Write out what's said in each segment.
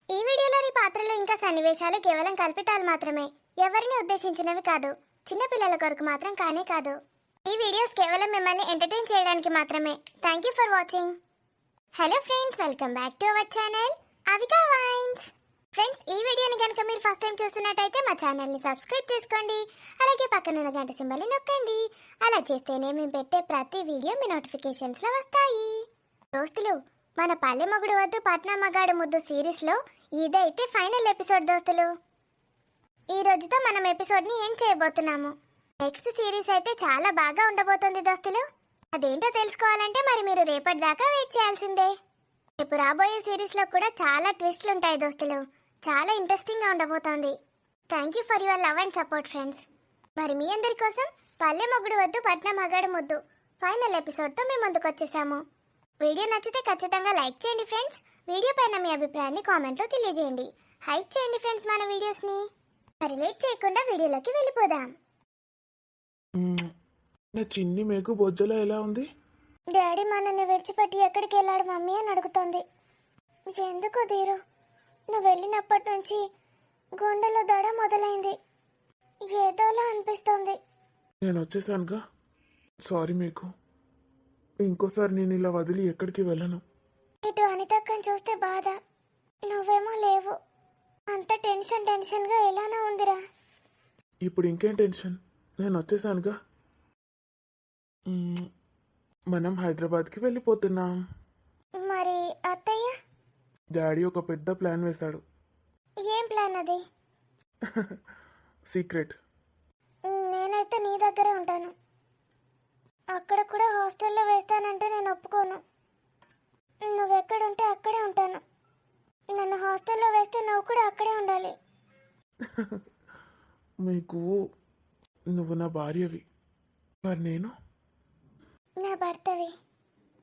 ఈ వీడియోలోని పాత్రలు ఇంకా సన్నివేశాలు కేవలం కల్పితాలు మాత్రమే, ఎవరిని ఉద్దేశించినవి కాదు. చిన్న పిల్లల కొరకు మాత్రం కానే కాదు. ఈ వీడియోస్ కేవలం మిమ్మల్ని ఎంటర్టైన్ చేయడానికి మాత్రమే. Thank you for watching. Hello friends, welcome back to our channel Avika wines. Friends, ఈ వీడియోని కనుక మీరు ఫస్ట్ టైం చూస్తున్నట్టయితే మా ఛానల్ని సబ్స్క్రైబ్ చేసుకోండి. అలాగే పక్కన ఉన్న గంట సింబల్ని నొక్కండి. అలా చేస్తేనే మేము పెట్టే ప్రతి వీడియో మీ నోటిఫికేషన్స్లో వస్తాయి. దోస్తులు, మన పల్లె మొగుడు వద్దు పట్నం మగాడు ముద్దు సిరీస్లో ఇదైతే ఫైనల్ ఎపిసోడ్ దోస్తులు. ఈ రోజుతో మనం ఎపిసోడ్ని ఎండ్ చేయబోతున్నాము. నెక్స్ట్ సిరీస్ అయితే చాలా బాగా ఉండబోతుంది దోస్తులు. అదేంటో తెలుసుకోవాలంటే మరి మీరు రేపటి దాకా వెయిట్ చేయాల్సిందే. రేపు రాబోయే సిరీస్లో కూడా చాలా ట్విస్ట్లు ఉంటాయి దోస్తులు. చాలా ఇంట్రెస్టింగ్గా ఉండబోతోంది. Thank you for your love and support friends. మరి మీ అందరి కోసం పల్లె మొగుడు వద్దు పట్నం మగాడు ముద్దు ఫైనల్ ఎపిసోడ్తో మేము ముందుకు వచ్చేసాము. వీడియో నచ్చితే ఖచ్చితంగా లైక్ చేయండి ఫ్రెండ్స్. వీడియో పైన మీ అభిప్రాయాన్ని కామెంట్లో తెలియజేయండి. హైప్ చేయండి ఫ్రెండ్స్ మన వీడియోస్ని. మరి లేట్ చేయకుండా వీడియోలోకి వెళ్ళిపోదాం. నా చిన్ని మేకు బొజ్జలో ఎలా ఉంది? డాడీ మనల్ని విడిచిపెట్టి ఎక్కడికి వెళ్ళాడు మమ్మీ అని అడుగుతోంది. ఎందుకు దీరు, నువ్వు వెళ్ళినప్పటి నుంచి గుండెలో దడ మొదలైంది. ఏదోలా అనిపిస్తోంది. నేను వచ్చేసానుగా, సారీ మీకు. ఇంకోసారి నేను ఇలా వదిలి ఎక్కడికి వెళ్ళను. ఇటు అనితక్కని చూస్తే బాధ, నువ్వేమో లేవు. అంత టెన్షన్గా ఎలానో ఉందిరా. ఇప్పుడు ఇంకేం టెన్షన్, నేను వచ్చేసానుగా. మనం హైదరాబాద్కి వెళ్ళిపోతున్నాం. మరి అత్తయ్య? డాడీ ఒక పెద్ద ప్లాన్ వేశాడు. ఏం ప్లాన్ అది? సీక్రెట్. నేనైతే నీ దగ్గరే ఉంటాను. అక్కడ కూడా హాస్టల్లో వేస్తానంటే నేను ఒప్పుకోను. నువ్వెక్కడుంటే అక్కడే ఉంటాను. నన్ను హాస్టల్లో వేస్తే నువ్వు కూడా అక్కడే ఉండాలి. మీకు నువ్వు నా భార్యవి, మరి నేను నా భర్తవి.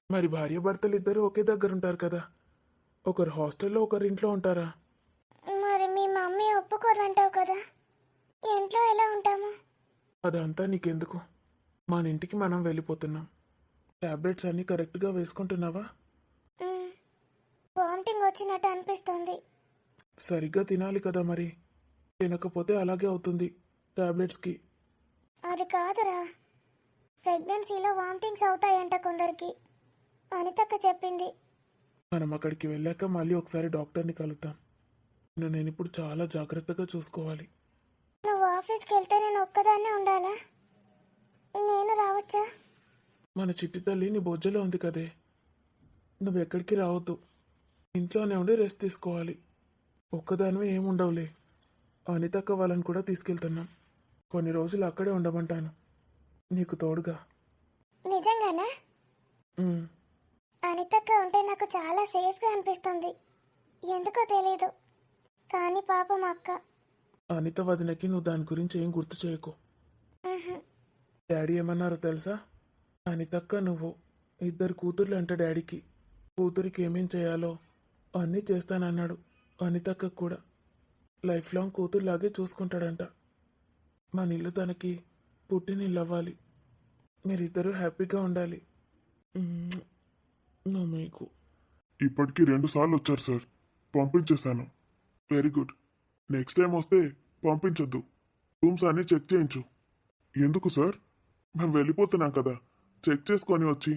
మరి భార్య భర్తలు ఇద్దరు ఒకే దగ్గర ఉంటారు కదా, ఒకరు హాస్టల్లో ఒకరు ఇంట్లో ఉంటారా? మరి మీ మమ్మీ ఒప్పుకోదంటావు కదా, ఇంట్లో ఎలా ఉంటాము? అదంతా నీకెందుకు, మన ఇంటికి మనం వెళ్ళిపోతున్నాం. టాబ్లెట్స్ అన్నీ కరెక్ట్గా వేసుకుంటున్నావా? వామిటింగ్ వచ్చినట్టు అనిపిస్తుంది. సరిగ్గా తినాలి కదా, మరి తినకపోతే అలాగే అవుతుంది టాబ్లెట్స్కి. అది కాదురా, ప్రెగ్నెన్సీలో వామిటింగ్స్ అవుతాయంట కొందరికి. అనితక్క చెప్పింది. మనం అక్కడికి వెళ్ళాక మళ్ళీ ఒకసారి డాక్టర్ని కలుద్దాం. నేను ఇప్పుడు చాలా జాగ్రత్తగా చూసుకోవాలి. నువ్వు ఆఫీస్కి వెళ్తే నేను ఒక్కదాన్నే ఉండాలా? నేను రావచ్చా? మన చిట్టి తల్లి నీ బొజ్జలో ఉంది కదే, నువ్వు ఎక్కడికి రావద్దు. ఇంట్లోనే ఉండి రెస్ట్ తీసుకోవాలి. ఒక్కదానివే ఏముండవులే. అనితక్క వాళ్ళని కూడా తీసుకెళ్తున్నాం. కొన్ని రోజులు అక్కడే ఉండమంటాను, నీకు తోడుగా. నిజంగానా? అనితక్క ఉంటే నాకు చాలా సేఫ్గా అనిపిస్తుంది. ఎందుకో తెలీదు, కానీ పాపం అక్క. అనిత వదినకి నువ్వు దాని గురించి ఏం గుర్తు చేయకు. డాడీ ఏమన్నారో తెలుసా? అనితక్క నువ్వు ఇద్దరు కూతుర్లు అంట డాడీకి. కూతురికి ఏమేం చేయాలో అన్నీ చేస్తానన్నాడు. అనితక్క కూడా లైఫ్ లాంగ్ కూతురులాగే చూసుకుంటాడంట. మన ఇల్లు తనకి పుట్టినిల్లు అవ్వాలి. మీరిద్దరూ హ్యాపీగా ఉండాలి. నా మీకు ఇప్పటికి 2 సార్లు వచ్చారు సార్, పంపించేశాను. Very good. నెక్స్ట్ టైం వస్తే పంపించొద్దు. రూమ్స్ అన్నీ చెక్ చేయించు. ఎందుకు సార్? మేము వెళ్ళిపోతున్నాం కదా, చెక్ చేసుకొని వచ్చి.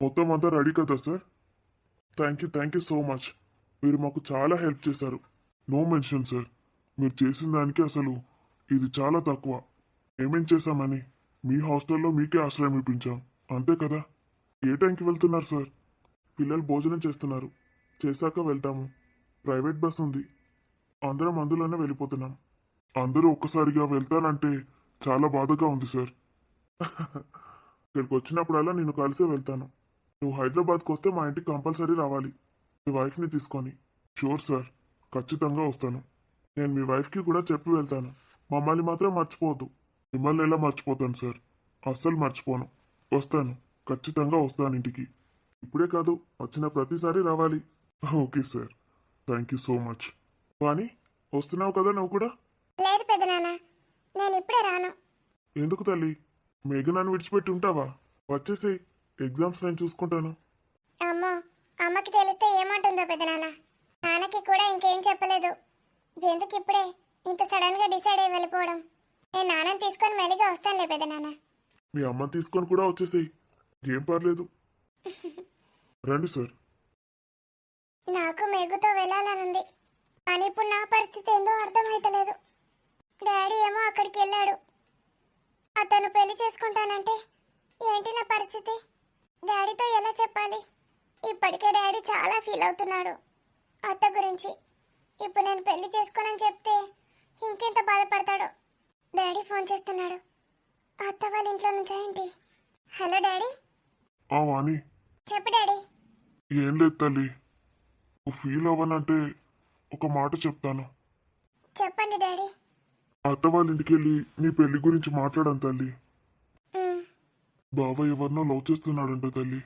మొత్తం అంతా రెడీ కదా sir? Thank you so much. మీరు మాకు చాలా హెల్ప్ చేశారు. No mention sir. మీరు చేసిన దానికి అసలు ఇది చాలా తక్కువ. ఏమేం చేశామని మీ హాస్టల్లో మీకే ఆశ్రయం ఇప్పించాం, అంతే కదా? ఏ టైంకి వెళ్తున్నారు సార్? పిల్లలు భోజనం చేస్తున్నారు, చేశాక వెళ్తాము. ప్రైవేట్ బస్ ఉంది, అందరం అందులోనే వెళ్ళిపోతున్నాం. అందరూ ఒక్కసారిగా వెళ్తానంటే చాలా బాధగా ఉంది సార్. ఇక్కడికి వచ్చినప్పుడల్లా నేను కలిసే వెళ్తాను. నువ్వు హైదరాబాద్కి వస్తే మా ఇంటికి కంపల్సరీ రావాలి, మీ వైఫ్ని తీసుకొని. షూర్ సార్, ఖచ్చితంగా వస్తాను. నేను మీ వైఫ్కి కూడా చెప్పి వెళ్తాను. మమ్మల్ని మాత్రం మర్చిపోవద్దు. మిమ్మల్ని ఎలా మర్చిపోతాను సార్? అస్సలు మర్చిపోను. వస్తాను, ఖచ్చితంగా వస్తాను ఇంటికి. ఇప్పుడే కాదు, వచ్చిన ప్రతిసారి రావాలి. Okay sir, thank you so much. కానీ వస్తున్నావు కదా నువ్వు కూడా? లేదు పెద్దనాన్న, నేను ఇప్పుడే రాను. ఎందుకు తల్లి? మేఘనాన్ని విడిచిపెట్టి ఉంటావా? వచ్చేసి ఎగ్జామ్స్ నేను చూసుకుంటాను. అమ్మో, అమ్మకి తెలిస్తే ఏమంటుందో పెద్దనాన్న. నాన్న ఆంటీకి కూడా ఇంకేం చెప్పలేదు. ఎందుకు ఇప్పుడే ఇంత సడన్గా డిసైడ్ అయ్యి వెళ్ళిపోవడం? నేను నాన్నని తీసుకొని మెల్లిగా వస్తానులే పెద్ద నాన్న. మీ అమ్మని తీసుకొని కూడా వచ్చేసేయి, ఏం పర్లేదు. రండి సార్. నాకు మెగుతో వెళ్ళాలనుంది, కానీ ఇప్పుడు నా పరిస్థితి ఏందో అర్థమైతలేదు. డాడీ ఏమో అక్కడికి వెళ్ళాడు. అతను పెళ్లి చేసుకుంటానంటే ఏంటి నా పరిస్థితి? డాడీతో ఎలా చెప్పాలి? ఇప్పటికే డాడీ చాలా ఫీల్ అవుతున్నాడు అత్త గురించి. ఇప్పుడు నేను పెళ్లి చేసుకోనని చెప్తే ఇంకెంత బాధపడతాడో. డాడీ ఫోన్ చేస్తున్నాడు. అత్త వాళ్ళ ఇంట్లో నుంచా ఏంటి? Hello daddy. వాణి, చెప్పు డాడీ. ఏం లేదు తల్లి, నువ్వు ఫీల్ అవ్వనంటే ఒక మాట చెప్తాను. చెప్పండి డాడీ. అత్త వాళ్ళ ఇంటికి వెళ్ళి నీ పెళ్లి గురించి మాట్లాడాను తల్లి. ఉమ్, బావ ఎవరినో లవ్ చేస్తున్నాడంట తల్లి.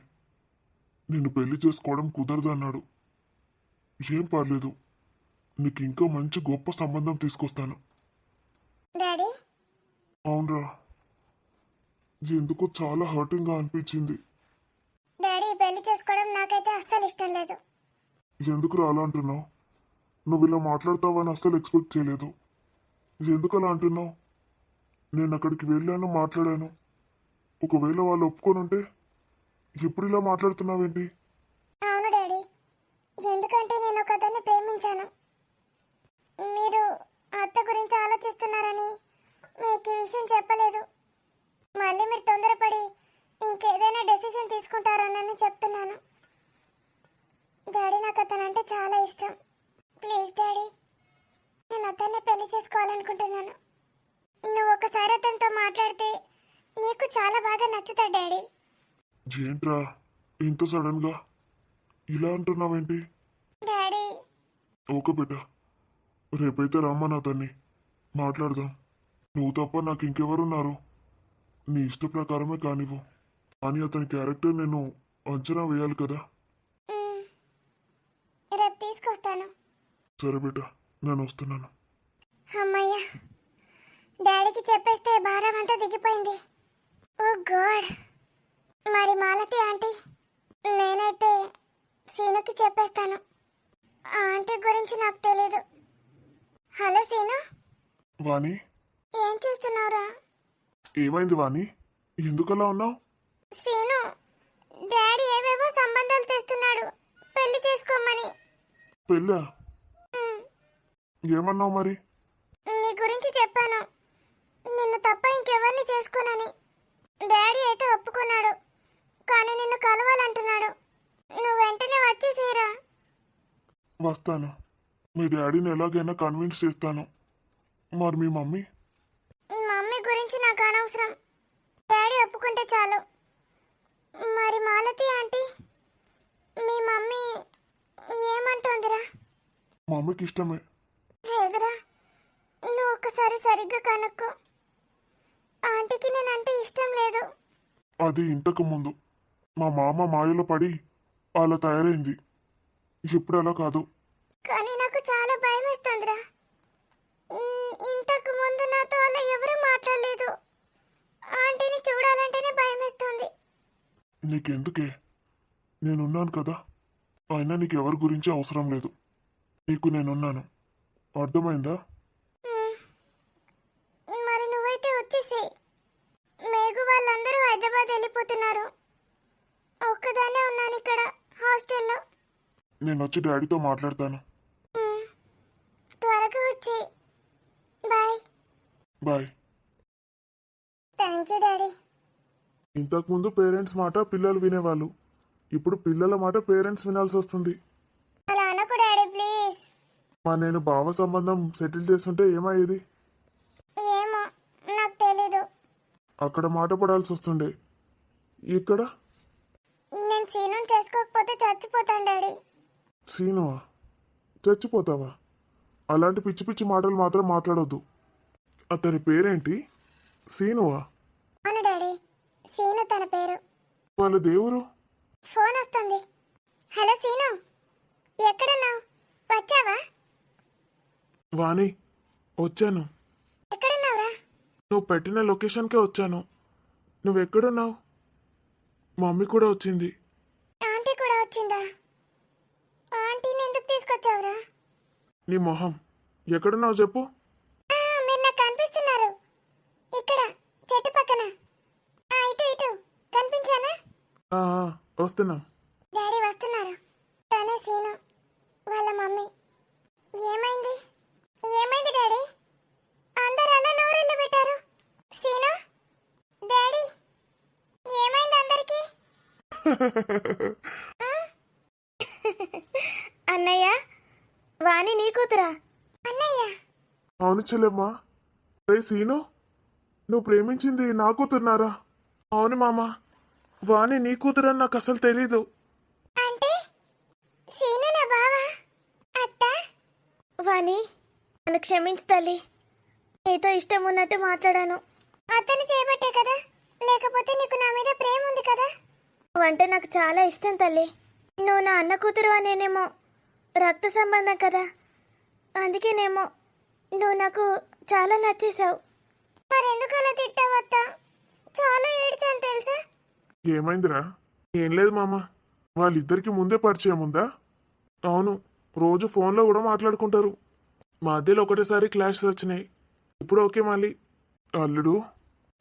నిన్ను పెళ్లి చేసుకోవడం కుదరదు అన్నాడు. ఏం పర్లేదు, నీకు ఇంకా మంచి గొప్ప సంబంధం తీసుకొస్తాను. డాడీ. అవునరా, ఎందుకో చాలా హర్టింగ్గా అనిపించింది. డాడీ పెళ్లి చేసుకోవడం నాకైతే అస్సలు ఇష్టం లేదు. ఎందుకు అలా అంటున్నావు? నువ్వు ఇలా మాట్లాడతావని అస్సలు ఎక్స్పెక్ట్ చేయలేదు. ఎందుకు అలా అంటున్నావు? నేను అక్కడికి వెళ్ళాను, మాట్లాడాను. ఒకవేళ వాళ్ళు ఒప్పుకొని ఉంటే ఇప్పుడు ఇలా మాట్లాడుతున్నావేంటి? అవును డాడీ, ఎందుకంటే నేను ఒక అతన్ని ప్రేమించాను. మీరు అత్త గురించి ఆలోచిస్తున్నారని మీకు ఈ విషయం చెప్పలేదు. మళ్ళీ మీరు తొందరపడి ఇంకేదైనా డెసిషన్ తీసుకుంటారనని చెప్తున్నాను. డాడీ, నాకు అతనంటే చాలా ఇష్టం. ప్లీజ్ డాడీ, నేను అతన్ని పెళ్లి చేసుకోవాలనుకుంటున్నాను. నువ్వు ఒకసారి అతనితో మాట్లాడితే నీకు చాలా బాగా నచ్చుతాడు డాడీ. ఏంట్రా ఇంత సడన్ గా ఇలా అంటున్నావేంటి? డాడీ. ఓకే బిడ్డ, రేపైతే రమ్మని అతన్ని మాట్లాడదాం. నువ్వు తప్ప నాకు ఇంకెవరున్నారు? నీ ఇష్ట ప్రకారమే కానివ్వు, కానీ అతని క్యారెక్టర్ నేను అంచనా వేయాలి కదా. మ్, రేపు తీసుకొస్తాను. సరే బిడ్డ, నేను వస్తున్నాను. అమ్మయ్య, డాడీకి చెప్పేస్తే భారం అంతా దిగిపోయింది. ఓ గాడ్. మరి మాలతి ఆంటీ? నేనైతే సీనుకి చెప్పేస్తాను. ఆ ఆంటీ గురించి నాకు తెలీదు. Hello scene. వాణి, ఏం చేస్తున్నావురా? ఏమైంది వాణి? ఎందుకలా ఉన్నావు? సీను, డాడీ ఏవేవో సంబంధాలు తెస్తున్నాడు పెళ్లి చేసుకోమని. పెళ్ళా? మ్, ఏమన్నావు మరి? నీ గురించి చెప్పాను, నిన్ను తప్ప ఇంకెవరిని చేసుకోనని. డాడీ అయితే ఒప్పుకున్నాడు, కానీ నిన్ను కలవాలంటున్నాడు. నువ్వు వెంటనే వచ్చేసేరా. వస్తాను. మీ డాడీని ఎలాగైనా కన్విన్స్ చేస్తాను. మరి మీ మమ్మీ? మమ్మీ గురించి నాకు అనవసరం, డాడీ ఒప్పుకుంటే చాలు. మరి మాలతి ఆంటీ, మీ మమ్మీ ఏమంటుందిరా? మమ్మీకి ఇష్టమే. లేదురా, నువ్వు ఒక్కసారి సరిగ్గా కనుక్కో. ఆంటీకి నేనంటే ఇష్టం లేదు. అది ఇంతకు ముందు మా మామ మాయలో పడి అలా తయారైంది. ఇప్పుడు అలా కాదు. కానీ నాకు చాలా భయం వేస్తుందిరా. ఇంతకు ముందు నాతో అలా ఎవరూ మాట్లాడలేదు. ఆంటీని చూడాలంటేనే భయం వేస్తుంది. నీకెందుకే, నేనున్నాను కదా. అయినా నీకు ఎవరి గురించి అవసరం లేదు. నీకు నేనున్నాను, అర్థమైందా? మ్, మరి నువ్వైతే వచ్చేసేయ్. మేఘు వాళ్ళందరూ హైదరాబాద్ వెళ్ళిపోతున్నారు. ఒక్కదాన్నే ఉన్నాను ఇక్కడ హాస్టల్లో. నేను వచ్చి డాడీతో మాట్లాడతాను. మ్, త్వరగా వచ్చేయ్. Bye. Bye. Thank you daddy. ఇంతకుముందు పేరెంట్స్ మాట పిల్లలు వినేవాళ్ళు, ఇప్పుడు పిల్లల మాట పేరెంట్స్ వినాల్సి వస్తుంది. అలా అనకు డాడీ, ప్లీజ్. మరి నేను బావ సంబంధం సెటిల్ చేస్తుంటే ఏమయ్యేది? ఏమో, నాకు తెలీదు. అక్కడ మాట పడాల్సి వస్తుండే. ఇక్కడ నేను సీనుని చేసుకోకపోతే చచ్చిపోతాను డాడీ. సీనువా? చచ్చిపోతావా? అలాంటి పిచ్చి పిచ్చి మాటలు మాత్రం మాట్లాడొద్దు. అతని పేరేంటి? సీనువా? అవును డాడీ, సీను తన పేరు. వాళ్ళ దేవురు? ఫోన్ వస్తుంది. హలో సీను, ఎక్కడున్నావు? వచ్చావా? వాణి, వచ్చాను. ఎక్కడున్నావురా? నువ్వు పెట్టిన లొకేషన్కే వచ్చాను. నువ్వెక్కడున్నావు? మమ్మీ కూడా వచ్చింది. ఆంటీ కూడా వచ్చిందా? ఆంటీని ఎందుకు తీసుకొచ్చావురా? నీ మొహం ఎక్కడున్నావు చెప్పు. మీరు నాకు కనిపిస్తున్నారు ఇక్కడ చెట్టు పక్కన. ఇటు ఇటు కనిపించానా? ఆ, వస్తున్నాం. డాడీ వస్తున్నారు. తనే సీను వాళ్ళ మమ్మీ. ఏమైంది ఏమైంది డాడీ? అందరు అలా నోరెళ్ళు పెట్టారు. సీను డాడీ ఏమైంది అందరికి? అన్నయ్య, వాణి నీ కూతురా? అన్నయ్య అవును చెల్లెమ్మా. రే సీను, నువ్వు ప్రేమించింది నా కూతురున్నారా? అవును మామ, వాణి నీ కూతురని నాకు అసలు తెలీదు. అంటే సీను నా బావా? అత్త వాణి, నన్ను క్షమించు తల్లి. నీతో ఇష్టం ఉన్నట్టు మాట్లాడాను. అతను చేయబట్టే కదా, లేకపోతే నీకు నా మీద ప్రేమ ఉంది కదా. అంటే నాకు చాలా ఇష్టం తల్లి. నువ్వు నా అన్న కూతురు అనేనేమో, రక్త సంబంధం కదా, అందుకేనేమో నువ్వు నాకు చాలా నచ్చేసావు. మరెందుకు అలా తిట్టావత్తా? చాలా ఏడ్చాను తెలుసా. ఏమైందిరా? ఏం లేదు మామ, వాళ్ళిద్దరికి ముందే పరిచయం ఉందా? అవును, రోజు ఫోన్లో కూడా మాట్లాడుకుంటారు. మధ్యలో ఒకటేసారి క్లాష్ వచ్చినాయి. ఇప్పుడు ఓకే మళ్ళీ. అల్లుడు,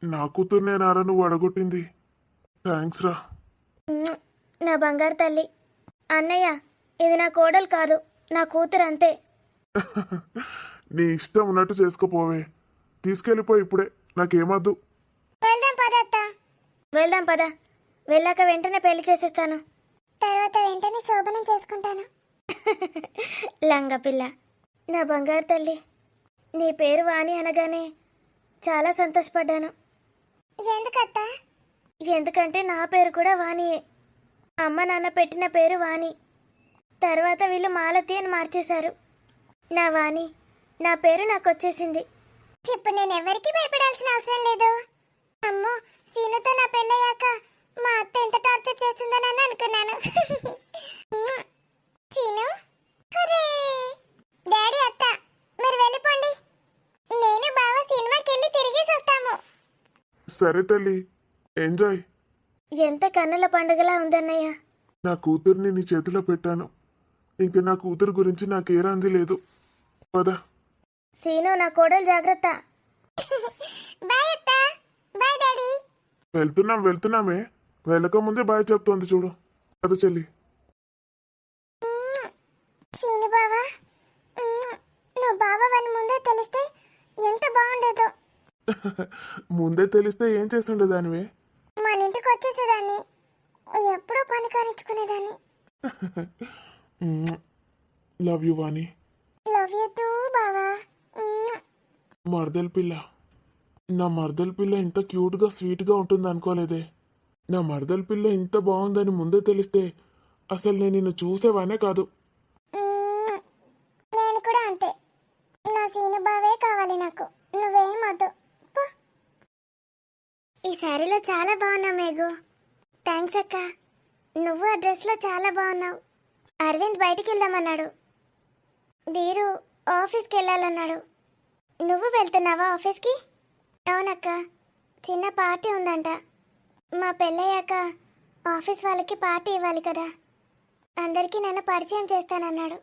నా కూతుర్నేనారా నువ్వు అడగొట్టింది? థ్యాంక్స్ రా. నా బంగారు తల్లి. అన్నయ్య, ఇది నా కోడలు కాదు, నా కూతురు అంతే. నీ ఇష్టం ఉన్నట్టు చేసుకోపోవే. తీసుకెళ్ళిపో ఇప్పుడే, నాకేమద్దు. వెళ్దాం పద అత్త. వెళ్దాం పద. వెళ్ళాక వెంటనే పెళ్లి చేసేస్తాను. తర్వాత వెంటనే శోభనం చేసుకుంటాను. లంగ పిల్ల, నా బంగారు తల్లి. నీ పేరు వాణి అనగానే చాలా సంతోషపడ్డాను. ఎందుకత్తా? ఎందుకంటే నా పేరు కూడా వాణియే. అమ్మ నాన్న పెట్టిన పేరు వాణి, తర్వాత వీళ్ళు మాలతి అని మార్చేశారు. నా వాణి, నా పేరు నాకు వచ్చేసింది. ఇప్పుడు నేను ఎవరికి భయపడాల్సిన అవసరం లేదు. అమ్మో, సీనుతో నా పెళ్ళయ్యాక మా అత్త ఎంత టార్చర్ చేస్తుందని అనుకున్నాను. Scene, hurray! డాడీ, అత్త మీరు వెళ్ళిపోండి. నేను బావ సినిమాకి వెళ్ళి తిరిగేసి వస్తాము. సరే తల్లి, ఎంజాయ్. ఎంత కన్నుల పండుగలా ఉందన్నయ్య. నా కూతుర్ని నీ చేతిలో పెట్టాను. ఇంక నా కూతురు గురించి నాకేరాంది లేదు. పద. సీను, నా కోడలు జాగ్రత్త. బాయ్ అత్త. Bye daddy. వెళ్తున్నామే. వెళ్ళక ముందే బాయ్ చెప్తోంది చూడు. అది చెల్లి. సీను బావా, నువ్వు బావని ముందే తెలిస్తే ఎంత బాగుండేదో. ముందే తెలిస్తే ఏం చేస్తుండేదానివే? మన ఇంటికి వచ్చేసేదాన్ని, ఎప్పుడూ పని కానిచ్చుకునేదాన్ని. Love you Vani. Love you too బావా. మర్దల్ పిల్ల. నా మర్దల్ పిల్ల ఇంత క్యూట్గా స్వీట్గా ఉంటుంది అనుకోలేదే. నా మర్దల్ పిల్ల ఇంత బాగుందని ముందే తెలిస్తే అసలు నేను నిన్ను చూసేవానే కాదు. నేను కూడా అంతే. నా సీను బావే కావాలి నాకు, నువ్వేం వద్దు. ఈ శారీలో చాలా బాగున్నావు మేఘు. థ్యాంక్స్ అక్క. నువ్వు ఆ డ్రెస్లో చాలా బాగున్నావు. అరవింద్ బయటికి వెళ్దామన్నాడు. ధీరు ఆఫీస్కి వెళ్ళాలన్నాడు. నువ్వు వెళ్తున్నావా ఆఫీస్కి? అవునక్క, చిన్న పార్టీ ఉందంట. మా పెళ్ళయ్యాక ఆఫీస్ వాళ్ళకి పార్టీ ఇవ్వాలి కదా, అందరికీ నన్ను పరిచయం చేస్తానన్నాడు.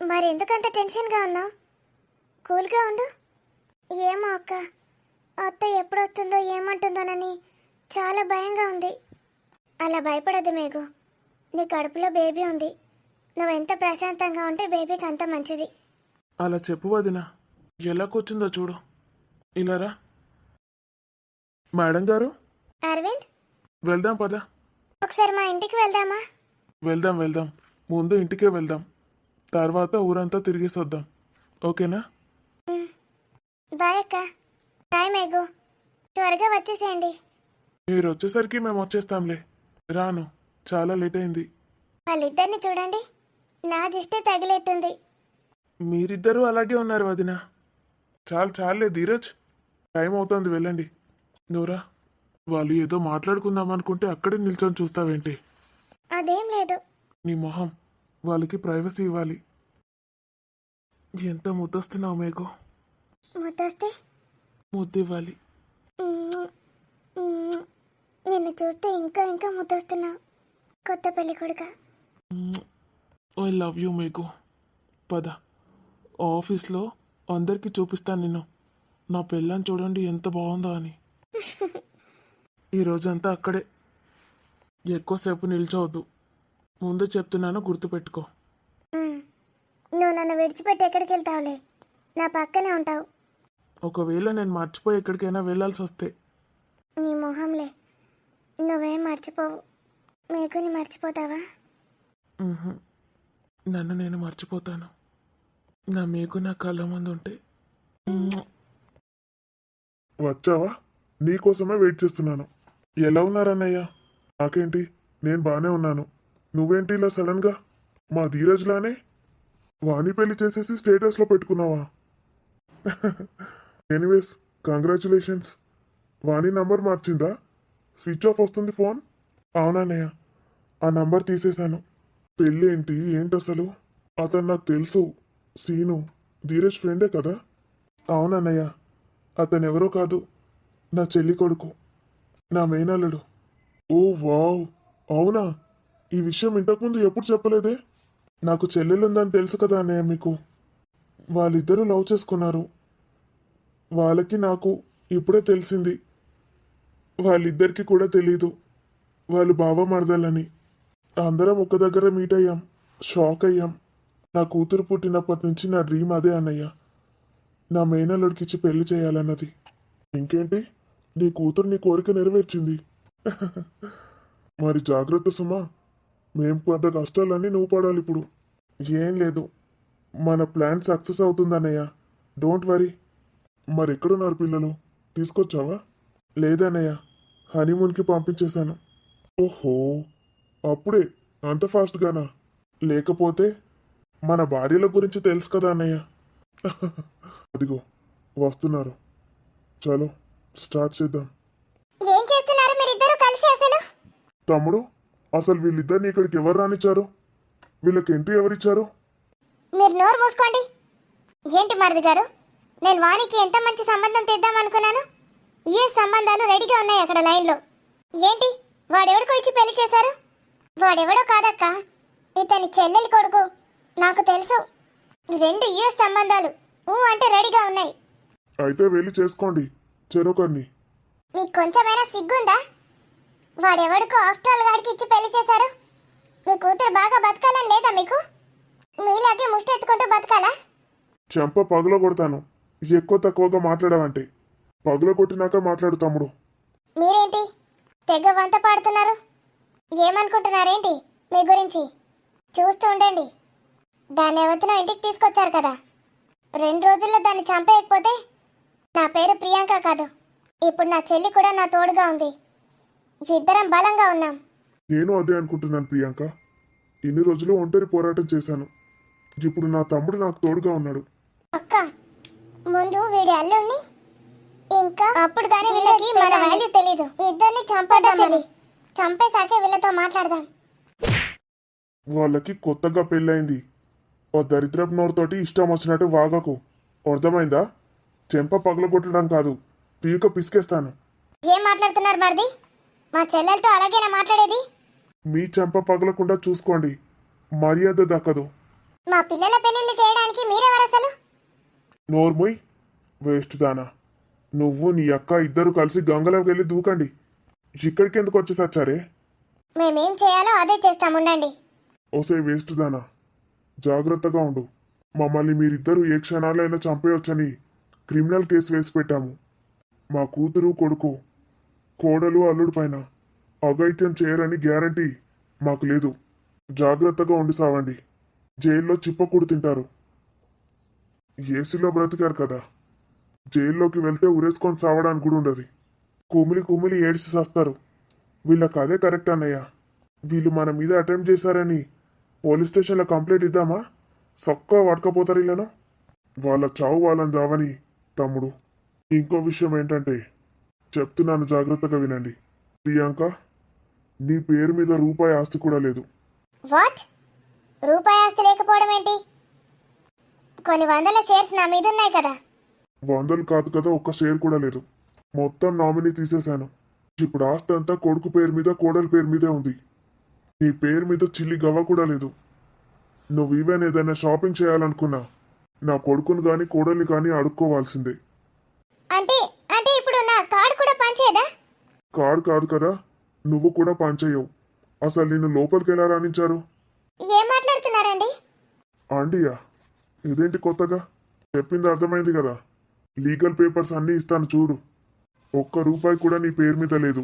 మరెందుకంత టెన్షన్గా ఉన్నావు? కూల్గా ఉండు. ఏమో అక్క, అత్త ఎప్పుడు వస్తుందో ఏమంటుందోనని చాలా భయంగా ఉంది. అలా భయపడద్దు మేఘు. నీ కడుపులో బేబీ ఉంది. నువ్వెంత ప్రశాంతంగా ఉంటే బేబీకి అంత మంచిది. అలా చెప్పు వదినా. ఎలా కూర్చుందో చూడు. ఇలారా. మేడం గారు, అరవింద్, వెళ్దాం పద. ఒకసారి మా ఇంటికి వెళ్దామా? వెళ్దాం. ముందు ఇంటికే వెళ్దాం, తర్వాత ఊరంతా తిరిగేసి వద్దాం. ఓకేనా? బాయ్ అక్క. బాయ్ మేఘు. త్వరగా వచ్చేసేయండి. మీరు వచ్చేసరికి మేము వచ్చేస్తాంలే. రాను, చాలా లేట్ అయింది. వాళ్ళిద్దరిని చూడండి, నా దిష్టి తగిలేట్టుంది. మీరిద్దరూ అలాగే ఉన్నారు వదినా. చాలే ధీరజ్, టైం అవుతుంది, వెళ్ళండి. నూరా, వాళ్ళు ఏదో మాట్లాడుకుందాం అనుకుంటే అక్కడే నిల్చొని చూస్తావేంటి? అదేం లేదు. నీ మొహం, వాళ్ళకి ప్రైవసీ ఇవ్వాలి. ఎంత ముద్దొస్తున్నావు మేఘో. ముద్దొస్తే ముద్దు ఇవ్వాలి. నిన్ను చూస్తే ఇంకా ఇంకా ముద్దొస్తున్నావు, కొత్త పెళ్లి కొడుక. ఐ లవ్ యూ మేఘో. పద, ఆఫీస్లో అందరికీ చూపిస్తాను నేను నా పెళ్ళాన్ని చూడండి ఎంత బాగుందో అని. ఈ రోజంతా అక్కడే. ఎక్కువసేపు నిల్చోవద్దు. ముందు చెప్తున్నాను, గుర్తుపెట్టుకో. నువ్వు నన్ను విడిచిపెట్టి ఎక్కడికి వెళ్తావులే, నా పక్కనే ఉంటావు. ఒకవేళ నేను మర్చిపోయి ఎక్కడికైనా వెళ్ళాల్సి వస్తే నీ మొహంలే, నువ్వేం మర్చిపోవు. మేకుని మర్చిపోతావా? ఉహుం. నన్ను నేను మర్చిపోతాను. నా మీకు నా కళ్ళ ముందు ఉంటే. వచ్చావా? నీకోసమే వెయిట్ చేస్తున్నాను. ఎలా ఉన్నారన్నయ్య? నాకేంటి, నేను బాగానే ఉన్నాను. నువ్వేంటి ఇలా సడన్గా మా ధీరజ్లానే వాణి పెళ్లి చేసేసి స్టేటస్లో పెట్టుకున్నావా? Anyways, congratulations. వాణి నంబర్ మార్చిందా? స్విచ్ ఆఫ్ వస్తుంది ఫోన్. అవునన్నయ్య, ఆ నంబర్ తీసేశాను. పెళ్ళి ఏంటి అసలు? అతను నాకు తెలుసు, సీను, ధీరజ్ ఫ్రెండే కదా? అవునన్నయ్య, అతను ఎవరో కాదు, నా చెల్లి కొడుకు, నా మేనల్లుడు. ఓ వావ్, అవునా? ఈ విషయం ఇంతకుముందు ఎప్పుడు చెప్పలేదే? నాకు చెల్లెలుందని తెలుసు కదా అన్నయ్య మీకు. వాళ్ళిద్దరూ లవ్ చేసుకున్నారు. వాళ్ళకి నాకు ఇప్పుడే తెలిసింది. వాళ్ళిద్దరికి కూడా తెలీదు వాళ్ళు బావ మరదలని. అందరం ఒక దగ్గర మీట్ అయ్యాం. షాక్ అయ్యాం. నా కూతురు పుట్టినప్పటి నుంచి నా డ్రీమ్ అదే అన్నయ్య, నా మేనల్లుడికిచ్చి పెళ్లి చేయాలన్నది. ఇంకేంటి, నీ కూతురు నీ కోరిక నెరవేర్చింది. మరి జాగ్రత్త సుమా, మేం పడ్డ కష్టాలన్నీ నువ్వు పడాలి ఇప్పుడు. ఏం లేదు, మన ప్లాన్ సక్సెస్ అవుతుందన్నయ్య, డోంట్ వరీ. మరెక్కడున్నారు పిల్లలు? తీసుకొచ్చావా? లేదన్నయ్య, హనీమూన్కి పంపించేశాను. ఓహో, అప్పుడే అంత ఫాస్ట్గానా? లేకపోతే మన భార్యల గురించి తెలుసు కదా అన్నయ్య. అదిగో వస్తున్నారు. చలో స్టార్ట్ చేద్దాం. ఏం చేస్తున్నారు మీరిద్దరూ కలిసి అసలు? తమ్ముడు, అసలు వీళ్ళిద్దరిని ఇక్కడికి ఎవరు రానిచ్చారు? వీళ్ళకి ఎంట్రీ ఎవరిచ్చారు? మీరు నోరు మూసుకోండి. ఏంటి మరిది గారు, నేను వానికి ఎంత మంచి సంబంధం తెద్దాం అనుకున్నాను. ఏ సంబంధాలు రెడీగా ఉన్నాయి అక్కడ లైన్లో. ఏంటి, వాడెవడికో ఇచ్చి పెళ్లి చేశారు? వాడెవడో కాదక్క, ఇతని చెల్లెలి కొడుకు. నాకు తెలుసు. 2 యుఎస్ సంబంధాలు అంటే రెడీగా ఉన్నాయి. అయితే వెళ్ళి చేసుకోండి చెరొకరిని. మీకు కొంచెమైనా సిగ్గుందా? వాడెవడికో ఆఫ్టర్ గాడికి ఇచ్చి పెళ్లి చేశారు. మీ కూతురు బాగా బతకాలని లేదా మీకు? మీలాగే ముష్టెత్తుకుంటూ బతకాలా? చెంప పగుల కొడతాను ఎక్కువ తక్కువగా మాట్లాడావంటే. పగుల కొట్టినాక మాట్లాడు తమ్ముడు. మీరేంటి తెగ వంత పాడుతున్నారు? ఏమనుకుంటున్నారేంటి మీ గురించి? చూస్తూ ఉండండి. దాన్ని ఎవరినో ఇంటికి తీసుకొచ్చారు కదా, 2 రోజుల్లో దాన్ని చంపేయకపోతే నా పేరు ప్రియాంక కాదు. ఇప్పుడు నా చెల్లి కూడా నా తోడుగా ఉంది. ఇద్దరం బలంగా ఉన్నాం. నేను అదే అనుకుంటున్నాను ప్రియాంక. ఇన్ని రోజులు ఒంటరి పోరాటం చేశాను. ఇప్పుడు నా తమ్ముడు నాకు తోడుగా ఉన్నాడు. అక్క, ముందు వీడి అల్లుడిని, ఇంకా అప్పుడు కానీ వీళ్ళకి మన వాల్యూ తెలీదు. ఇద్దరిని చంపేద్దాం. చంపేశాకే వీళ్ళతో మాట్లాడదాం. వాళ్ళకి కొత్తగా పెళ్ళైంది. ఓ దరిద్రపు నోరుతోటి ఇష్టం వచ్చినట్టు వాగకు, అర్థమైందా? చెంప పగల కొట్టడం కాదు, పీక పిసికేస్తాను. ఏం మాట్లాడుతున్నారు మరిది? మా చెల్లెలతో అలాగేనా మాట్లాడేది? మీ చెంప పగలకుండా చూసుకోండి, మర్యాద దక్కదు. మా పిల్లల పెళ్లిళ్ళు చేయడానికి మీరెవరు అసలు? నోర్ముయ్, వేస్ట్ దానా. నువ్వు నీ అక్క ఇద్దరు కలిసి గంగలోకి వెళ్ళి దూకండి. ఇక్కడికి ఎందుకు వచ్చి సచ్చారే? మేమేం చేయాలో అదే చేస్తాం, ఉండండి. ఓసే వేస్ట్ దానా, జాగ్రత్తగా ఉండు. మమ్మల్ని మీరిద్దరూ ఏ క్షణాలైనా చంపేయొచ్చని క్రిమినల్ కేసు వేసి పెట్టాము. మా కూతురు కొడుకు, కోడలు అల్లుడు పైన అఘాయిత్యం చేయరని గ్యారంటీ మాకు లేదు. జాగ్రత్తగా ఉండి సావండి. జైల్లో చిప్పకూడు తింటారు. ఏసీలో బ్రతికారు కదా, జైల్లోకి వెళ్తే ఉరేసుకొని సావడానికి కూడా ఉండదు. కుమిలి కుమిలి ఏడ్చి చేస్తారు. వీళ్ళకి అదే కరెక్ట్ అన్నయ్య. వీళ్ళు మన మీద అటెంప్ట్ చేశారని పోలీస్ స్టేషన్లో కంప్లైంట్ ఇద్దామా? సొక్క పడకపోతారు వీళ్ళను. వాళ్ళ చావు వాళ్ళని చావని తమ్ముడు. ఇంకో విషయం ఏంటంటే, చెప్తున్నాను జాగ్రత్తగా వినండి. ప్రియాంక, నీ పేరు మీద రూపాయి ఆస్తి కూడా లేదు. వాట్? రూపాయి ఆస్తి లేకపోవడం ఏంటి? కొన్ని వందల షేర్స్ నా మీద ఉన్నాయి కదా. 100 కాదు కదా, ఒక్క షేర్ కూడా లేదు. మొత్తం నామినీ తీసేశాను. ఇప్పుడు ఆస్తి అంతా కొడుకు పేరు మీద, కోడలి పేరు మీదే ఉంది. నీ పేరు మీద చిల్లి గవ్వ కూడా లేదు. నువ్వు ఈవెన్ ఏదైనా షాపింగ్ చేయాలనుకున్నా నా కొడుకుని కానీ కోడల్ని కానీ అడుక్కోవాల్సిందే. అంటే అంటే ఇప్పుడు నా కార్డు కూడా పనిచేయదా? కాడు కాదు కదా, నువ్వు కూడా పనిచేయవు. అసలు నిన్ను లోపలికి ఎలా రాణించారు? ఏం మాట్లాడుతున్నారండి? ఆంటీయా, ఇదేంటి కొత్తగా? చెప్పింది అర్థమైంది కదా. లీగల్ పేపర్స్ అన్నీ ఇస్తాను చూడు. ₹1 కూడా నీ పేరు మీద లేదు.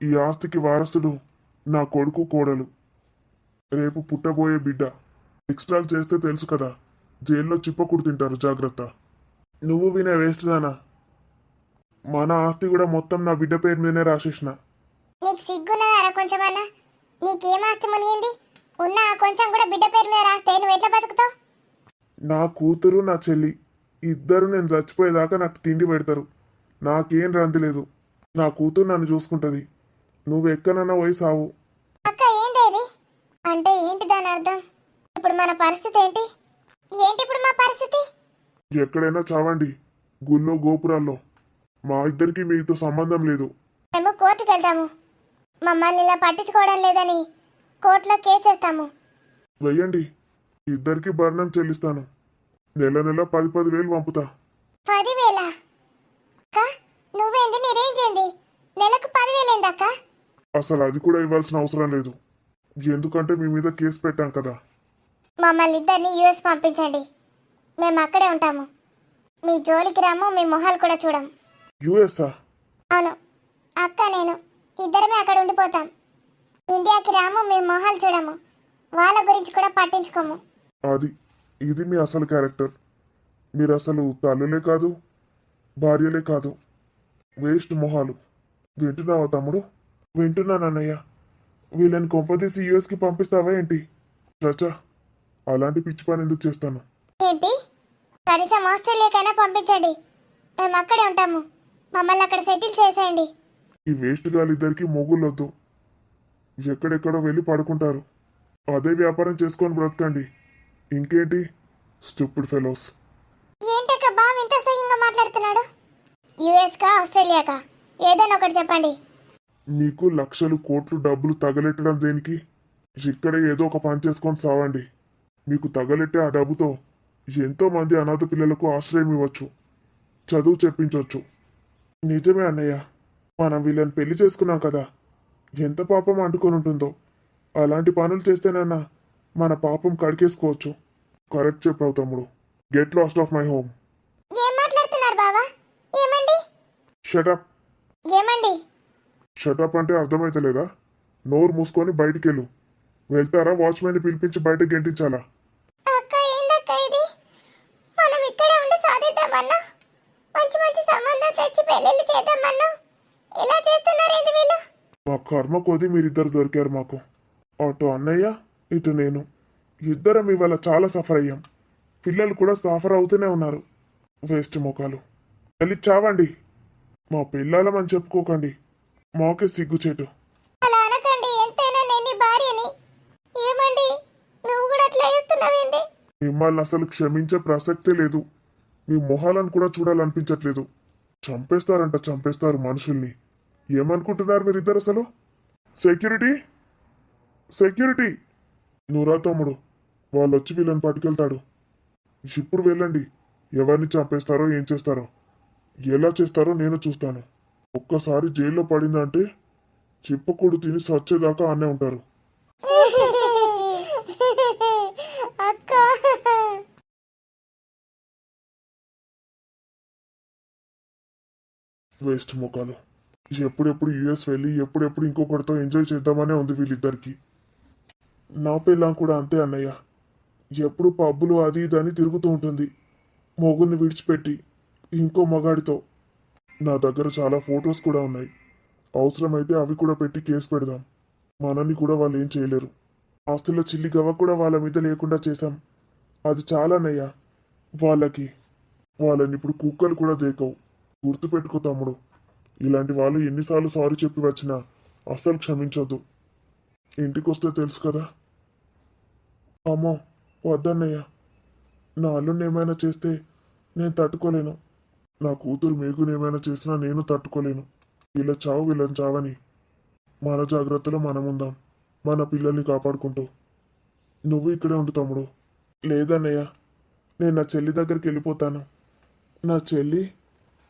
ఈ ఆస్తికి వారసుడు నా కొడుకు కోడలు, రేపు పుట్టబోయే బిడ్డ. ఎక్స్ట్రాలు చేస్తే తెలుసు కదా, జైల్లో చిప్పకుడు తింటారు, జాగ్రత్త. నువ్వు వినే వేస్ట్ దానా? మన ఆస్తి కూడా మొత్తం నా బిడ్డ పేరు మీదనే రాసేసిన. నీకు సిగ్గున్నదారా కొంచెమన్నా? నీకేం ఆస్తి మునిగింది? ఉన్న ఆ కొంచెం కూడా బిడ్డ పేరు మీద రాస్తే నువ్వు ఎట్లా బతుకుతావు? నా కూతురు నా చెల్లి ఇద్దరు నేను చచ్చిపోయేదాకా నాకు తిండి పెడతారు. నాకేం రంది లేదు. నా కూతురు నన్ను చూసుకుంటుంది. నువ్వు ఎక్కడన్నా పోయి సావు. అక్క ఏంటి? అంటే ఏంటి దాని అర్థం? ఇప్పుడు మన పరిస్థితి ఏంటి? ఏంటి ఇప్పుడు మా పరిస్థితి? ఎక్కడైనా చావండి, గుళ్ళో గోపురాల్లో. మా ఇద్దరికి మీతో సంబంధం లేదు. మేము కోర్టుకు వెళ్తాము. మమ్మల్ని ఇలా పట్టించుకోవడం లేదని కోర్టులో కేసేస్తాము. వెయ్యండి, ఇద్దరికి భరణం చెల్లిస్తాను. నెల నెల 10,000 పంపుతా. 10,000? అక్క నువ్వేంది నీరేంచేంది? నెలకు 10,000 ఏందక్క? అసలు అది కూడా ఇవ్వాల్సిన అవసరం లేదు, ఎందుకంటే మీ మీద కేసు పెట్టాం కదా. మమ్మల్ని ఇద్దరిని యూఎస్ పంపించండి. మేము అక్కడే ఉంటాము. మీ జోలికి రాము, మీ మొహాలు కూడా చూడం. యుఎస్ఆ? అవును, అక్క నేను ఇద్దరమే అక్కడ ఉండిపోతాం. ఇండియాకి రాము, మీ మొహాలు చూడము, వాళ్ళ గురించి కూడా పట్టించుకోము. ఇది మీ అసలు క్యారెక్టర్. మీరు అసలు తల్లులే కాదు, భార్యలే కాదు, వేస్ట్ మొహాలు. వింటున్నావా తమ్ముడు? వింటున్నానన్నయ్య. వీళ్ళని కొంపదీసి యుఎస్కి పంపిస్తావా ఏంటి? చచ్చా, అలాంటి పిచ్చి పని ఎందుకు చేస్తాను? ఏంటి? కనీసం ఆస్ట్రేలియాకైనా పంపించండి. మేము అక్కడే ఉంటాము. మమ్మల్ని అక్కడ సెటిల్ చేసేయండి. ఈ వేస్ట్ గాలిద్దరికి మొగుళ్ళొద్దు, ఎక్కడెక్కడో వెళ్ళి పడుకుంటారు. అదే వ్యాపారం చేసుకొని బ్రతకండి. ఇంకేంటి స్టూపిడ్ ఫెలోస్. ఏంటక్క బావ ఇంత సహ్యంగా మాట్లాడుతున్నాడు? యుఎస్కా ఆస్ట్రేలియాకా ఏదైనా ఒకటి చెప్పండి. మీకు లక్షలు కోట్లు డబ్బులు తగలెట్టడం దేనికి? ఇక్కడే ఏదో ఒక పని చేసుకొని సావండి. మీకు తగలెట్టే ఆ డబ్బుతో ఎంతో మంది అనాథ పిల్లలకు ఆశ్రయం ఇవ్వచ్చు, చదువు చెప్పించవచ్చు. నిజమే అన్నయ్య. మనం వీళ్ళని పెళ్లి చేసుకున్నాం కదా, ఎంత పాపం అంటుకొని ఉంటుందో. అలాంటి పనులు చేస్తేనన్నా మన పాపం కడిగేసుకోవచ్చు. కరెక్ట్ చెప్పావు తమ్ముడు. Get lost of my home. ఏం మాట్లాడుతున్నారు బావా? ఏమండి? షటప్. ఏమండి? షటప్ అంటే అర్థమైతలేదా? నోరు మూసుకొని బయటికెళ్ళు. వెళ్తారా వాచ్మెన్ని పిలిపించి బయట గెంటించాలా? అక్క ఏందక్క ఇది? మనం ఇక్కడే ఉండి సాధిద్దామన్నా, మంచి మంచి సంబంధం తెచ్చి పెళ్ళిళ్ళు చేద్దామన్నా, ఇలా చేస్తున్నారేంటి వీళ్ళు? మా కర్మ కొద్ది మీరిద్దరు దొరికారు మాకు. అటు అన్నయ్య, ఇటు నేను, ఇద్దరం ఇవాళ చాలా సఫర్ అయ్యాం. పిల్లలు కూడా సఫర్ అవుతూనే ఉన్నారు. వేస్ట్ మొఖాలు. వెళ్ళి చావండి. మా పిల్లలమని చెప్పుకోకండి, మాకే సిగ్గుచేటు. అలా అనకండి, ఎంతైనా నేను నీ భార్యని. ఏమండి నువ్వు కూడా అట్లా చేస్తున్నావేంటి? మిమ్మల్ని అసలు క్షమించే ప్రసక్తే లేదు. మీ మొహాలను కూడా చూడాలనిపించట్లేదు. చంపేస్తారు మనుషుల్ని. ఏమనుకుంటున్నారు మీరిద్దరు అసలు? Security, security! నువ్వురా తమ్ముడు, వాళ్ళు వచ్చి వీళ్ళని పట్టుకెళ్తాడు. ఇప్పుడు వెళ్ళండి. ఎవరిని చంపేస్తారో ఏం చేస్తారో ఎలా చేస్తారో నేను చూస్తాను. ఒక్కసారి జైల్లో పడిందంటే చిప్పకూడు తిని సచ్చేదాకా అనే ఉంటారు. అక్క వేస్ట్ ముఖాలు. ఎప్పుడెప్పుడు యుఎస్ వెళ్ళి ఎప్పుడెప్పుడు ఇంకొకరితో ఎంజాయ్ చేద్దామనే ఉంది వీళ్ళిద్దరికి. నా పిల్లం కూడా అంతే అన్నయ్య. ఎప్పుడు పబ్బులు అది ఇది అని తిరుగుతూ ఉంటుంది, మొగుల్ని విడిచిపెట్టి ఇంకో మగాడితో. నా దగ్గర చాలా ఫొటోస్ కూడా ఉన్నాయి. అవసరమైతే అవి కూడా పెట్టి కేసు పెడదాం. మనని కూడా వాళ్ళు ఏం చేయలేరు. ఆస్తుల చిల్లి గవ్వ కూడా వాళ్ళ మీద లేకుండా చేశాం. అది చాలా అన్నయ్య వాళ్ళని ఇప్పుడు కుక్కలు కూడా దేకవు. గుర్తుపెట్టుకో తమ్ముడు, ఇలాంటి వాళ్ళు ఎన్నిసార్లు సారీ చెప్పి వచ్చినా అస్సలు క్షమించొద్దు. ఇంటికి వస్తే తెలుసు కదా. అమ్మో వద్దన్నయ్య. నా అల్లుని ఏమైనా చేస్తే నేను తట్టుకోలేను. నా కూతురు మేగుని ఏమైనా చేసినా నేను తట్టుకోలేను. వీళ్ళని చావని మన జాగ్రత్తలో మనం ఉందాం, మన పిల్లల్ని కాపాడుకుంటూ. నువ్వు ఇక్కడే ఉండు తమ్ముడు. లేదన్నయ్య, నేను నా చెల్లి దగ్గరికి వెళ్ళిపోతాను. నా చెల్లి,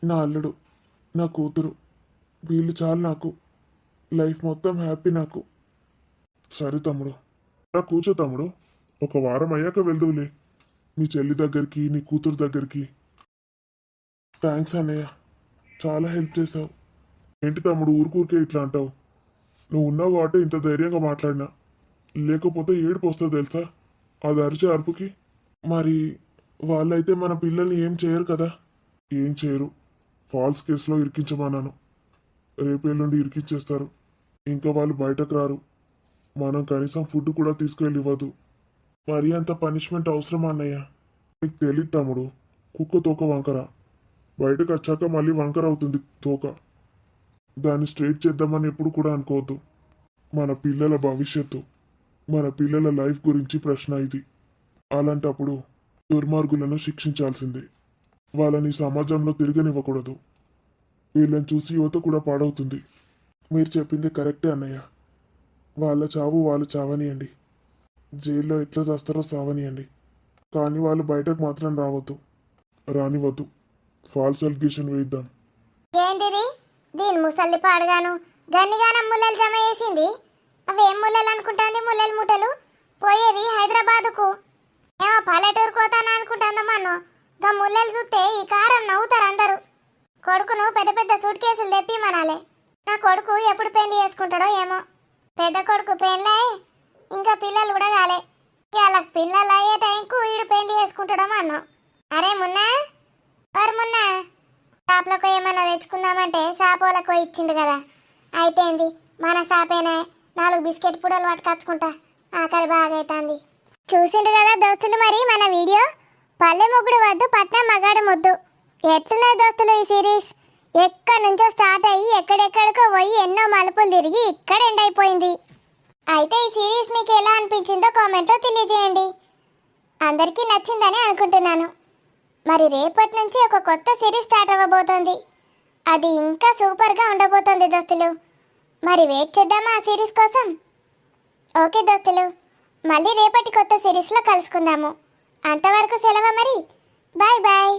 నా అల్లుడు, నా కూతురు, వీళ్ళు చాలు నాకు. లైఫ్ మొత్తం హ్యాపీ నాకు. సరే తమ్ముడు, నా కూర్చో తమ్ముడు. ఒక వారం అయ్యాక వెళ్దువులే మీ చెల్లి దగ్గరికి, నీ కూతురు దగ్గరికి. థ్యాంక్స్ అన్నయ్య, చాలా హెల్ప్ చేసావు. ఏంటి తమ్ముడు ఊరికూరికే ఇట్లా అంటావు? నువ్వు ఉన్నావు కాబట్టి ఇంత ధైర్యంగా మాట్లాడినా, లేకపోతే ఏడుపు వస్తుంది తెలుసా అది అరిచే అరుపుకి. మరి వాళ్ళైతే మన పిల్లల్ని ఏం చేయరు కదా? ఏం చేయరు. ఫాల్స్ కేసులో ఇరికించమన్నాను, రేపేళ్ళుండి ఇరికించేస్తారు. ఇంకా వాళ్ళు బయటకు రారు. మనం కనీసం ఫుడ్ కూడా తీసుకెళ్ళి ఇవ్వదు. మరీ అంత పనిష్మెంట్ అవసరమా అన్నయ్య? నీకు తెలియదు తమ్ముడు, కుక్క తోక వంకర. బయటకు వచ్చాక మళ్ళీ వంకర అవుతుంది తోక. దాన్ని స్ట్రైట్ చేద్దామని ఎప్పుడు కూడా అనుకోవద్దు. మన పిల్లల భవిష్యత్తు, మన పిల్లల లైఫ్ గురించి ప్రశ్న ఇది. అలాంటప్పుడు దుర్మార్గులను శిక్షించాల్సిందే. వాళ్ళని సమాజంలో తిరగనివ్వకూడదు. వీళ్ళని చూసి యువత కూడా పాడవుతుంది. మీరు చెప్పింది కరెక్టే అన్నయ్య. వాళ్ళ చావు వాళ్ళు చావనియండి, జైల్లో ఎట్లా చేస్తారో సావనియండి. కానీ వాళ్ళు బయటకు మాత్రం రానివద్దు. False allegation వేయిద్దాం. ఏంటిది? దీని ముసల్లి పాడగాను గన్నిగానం ముల్లలు జమ చేసింది. అవేం ముల్లలు అనుకుంటాంది? ముల్లలు ముఠలు పోయేది హైదరాబాదుకు. ఏమో పల్లెటూరు కోతాను అనుకుంటాందమ్మా. గా ముల్లలు చూస్తే ఈ కారం నవ్వుతారు అందరూ. కొడుకును పెద్ద పెద్ద సూట్ కేసులు తెప్పిమనాలే. నా కొడుకు ఎప్పుడు పెళ్లి చేసుకుంటాడో ఏమో. పెద్ద కొడుకు పెళ్ళే, ఇంకా పిల్లలు కూడా కాలే. వాళ్ళకి పిల్లలు అయ్యే టైంకు వీడు పెళ్లి చేసుకుంటాడో అన్నో. అరే మున్నా, మున్నా, షాప్లకు ఏమన్నా తెచ్చుకుందామంటే షాపోలకు ఇచ్చిండు కదా. అయితే ఏంది, మన షాపేనే. 4 బిస్కెట్ పుడలు పట్టుకొచ్చుకుంటా, ఆకలి బాగా అవుతుంది. చూసిండు కదా దోస్తులు మరి మన వీడియో. పల్లె మొగుడు వద్దు, పట్నం మగాడు ముద్దు. ఎట్లున్నది దోస్తులు ఈ సిరీస్? ఎక్కడి నుంచో స్టార్ట్ అయ్యి ఎక్కడెక్కడికో పోయి ఎన్నో మలుపులు తిరిగి ఇక్కడ ఎండ్ అయిపోయింది. అయితే ఈ సిరీస్ మీకు ఎలా అనిపించిందో కామెంట్లో తెలియజేయండి. అందరికీ నచ్చిందని అనుకుంటున్నాను. మరి రేపటి నుంచి ఒక కొత్త సిరీస్ స్టార్ట్ అవ్వబోతోంది. అది ఇంకా సూపర్గా ఉండబోతోంది దోస్తులు. మరి వెయిట్ చేద్దామా ఆ సిరీస్ కోసం? ఓకే దోస్తులు, మళ్ళీ రేపటి కొత్త సిరీస్లో కలుసుకుందాము. అంతవరకు సెలవు మరి. Bye bye.